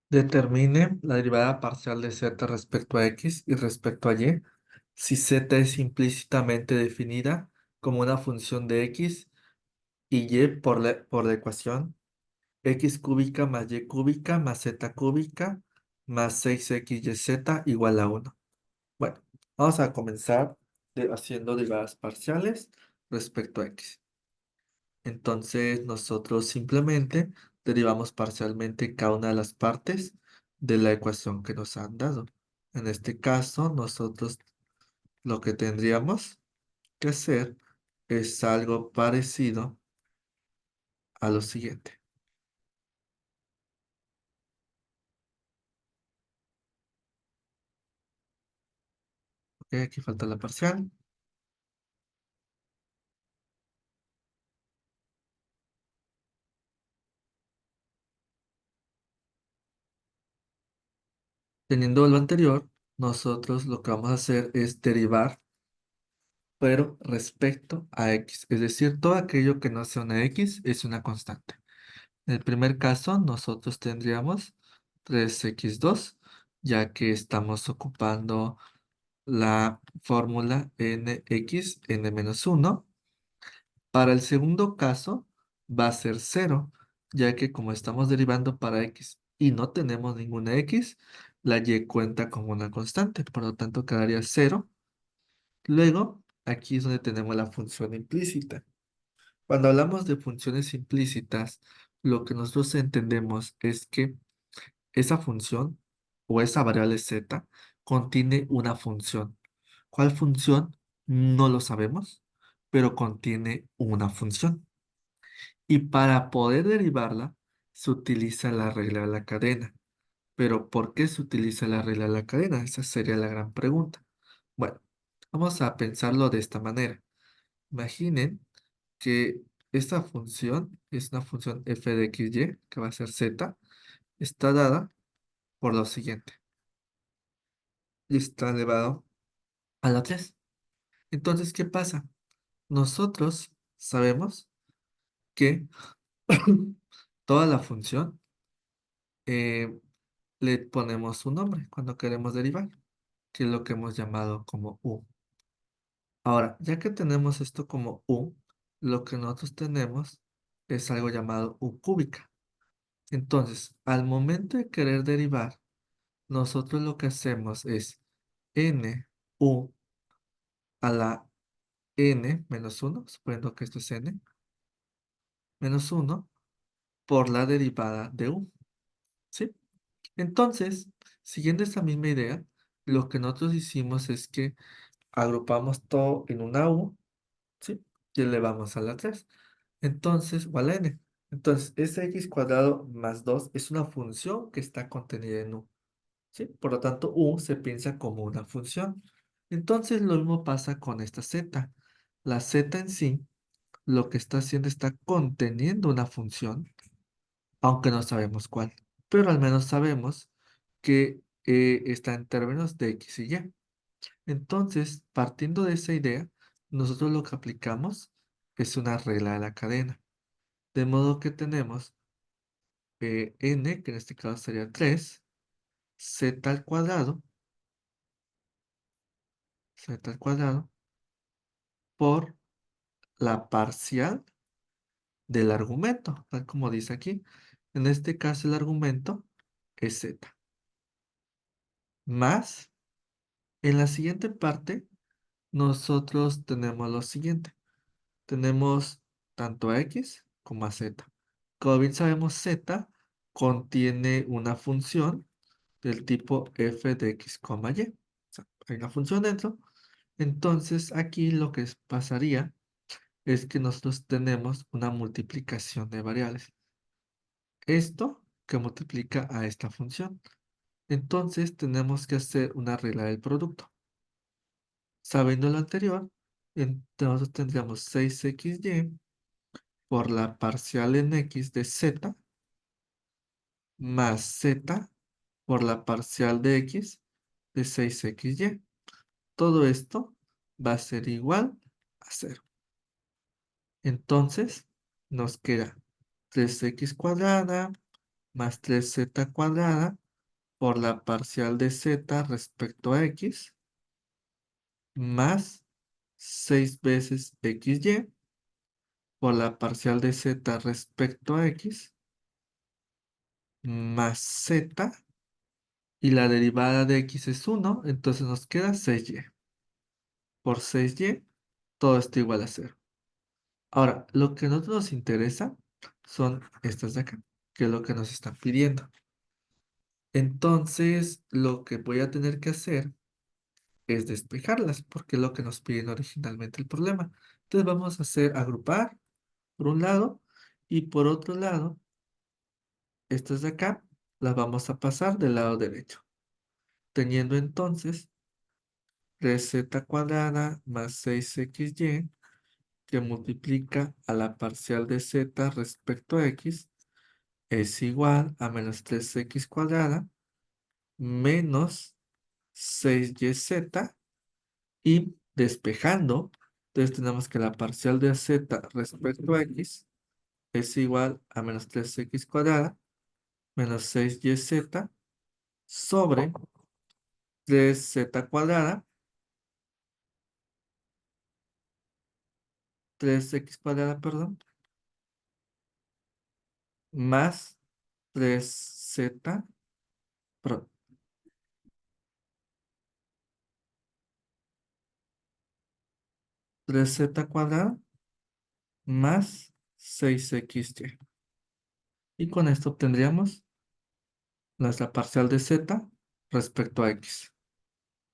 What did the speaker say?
Determine la derivada parcial de z respecto a x y respecto a y si z es implícitamente definida como una función de x y y por la ecuación x cúbica más y cúbica más z cúbica más 6xyz igual a 1. Bueno, vamos a comenzar haciendo derivadas parciales respecto a x. Entonces nosotros simplemente derivamos parcialmente cada una de las partes de la ecuación que nos han dado. En este caso, nosotros lo que tendríamos que hacer es algo parecido a lo siguiente. Ok, aquí falta la parcial. Teniendo lo anterior, nosotros lo que vamos a hacer es derivar, pero respecto a x. Es decir, todo aquello que no sea una x es una constante. En el primer caso, nosotros tendríamos 3x2, ya que estamos ocupando la fórmula nx n-1. Para el segundo caso, va a ser 0, ya que como estamos derivando para x y no tenemos ninguna x, la y cuenta como una constante, por lo tanto quedaría 0. Luego, aquí es donde tenemos la función implícita. Cuando hablamos de funciones implícitas, lo que nosotros entendemos es que esa función o esa variable z contiene una función. ¿Cuál función? No lo sabemos, pero contiene una función. Y para poder derivarla, se utiliza la regla de la cadena. Pero ¿por qué se utiliza la regla de la cadena? Esa sería la gran pregunta. Bueno, vamos a pensarlo de esta manera. Imaginen que esta función es una función f de x y, que va a ser z, está dada por lo siguiente. Y está elevado a la 3. Entonces, ¿qué pasa? Nosotros sabemos que toda la función eh, le ponemos un nombre cuando queremos derivar, que es lo que hemos llamado como u. Ahora, ya que tenemos esto como u, lo que nosotros tenemos es algo llamado u cúbica. Entonces, al momento de querer derivar, nosotros lo que hacemos es n u a la n-1, suponiendo que esto es n, -1 por la derivada de u, ¿sí? Entonces, siguiendo esta misma idea, lo que nosotros hicimos es que agrupamos todo en una u, ¿sí? Y elevamos a la 3. Entonces, o a la n. Entonces, ese x cuadrado más 2 es una función que está contenida en u, ¿sí? Por lo tanto, u se piensa como una función. Entonces, lo mismo pasa con esta z. La z en sí, lo que está haciendo está conteniendo una función, aunque no sabemos cuál. Pero al menos sabemos que está en términos de x y y. Entonces, partiendo de esa idea, nosotros lo que aplicamos es una regla de la cadena. De modo que tenemos n, que en este caso sería 3, z al cuadrado por la parcial del argumento, tal como dice aquí. En este caso el argumento es z. Más, en la siguiente parte, nosotros tenemos lo siguiente. Tenemos tanto a x como a z. Como bien sabemos, z contiene una función del tipo f de x, y. O sea, hay una función dentro. Entonces, aquí lo que pasaría es que nosotros tenemos una multiplicación de variables. Esto que multiplica a esta función. Entonces, tenemos que hacer una regla del producto. Sabiendo lo anterior, entonces tendríamos 6xy por la parcial en x de z más z por la parcial de x de 6xy. Todo esto va a ser igual a 0. Entonces, nos queda 3x cuadrada más 3z cuadrada por la parcial de z respecto a x más 6 veces xy por la parcial de z respecto a x más z y la derivada de x es 1, entonces nos queda 6y. Por 6y, todo esto igual a 0. Ahora, lo que a nosotros nos interesa son estas de acá, que es lo que nos están pidiendo. Entonces, lo que voy a tener que hacer es despejarlas, porque es lo que nos piden originalmente el problema. Entonces vamos a hacer agrupar por un lado y por otro lado, estas de acá las vamos a pasar del lado derecho, teniendo entonces 3z cuadrada más 6xy que multiplica a la parcial de z respecto a x es igual a menos 3x cuadrada menos 6yz y despejando, entonces tenemos que la parcial de z respecto a x es igual a menos 3x cuadrada menos 6yz sobre 3z cuadrada, 3x cuadrada, perdón, más 3z, perdón, 3z cuadrada más 6xy. Y con esto obtendríamos nuestra parcial de z respecto a x.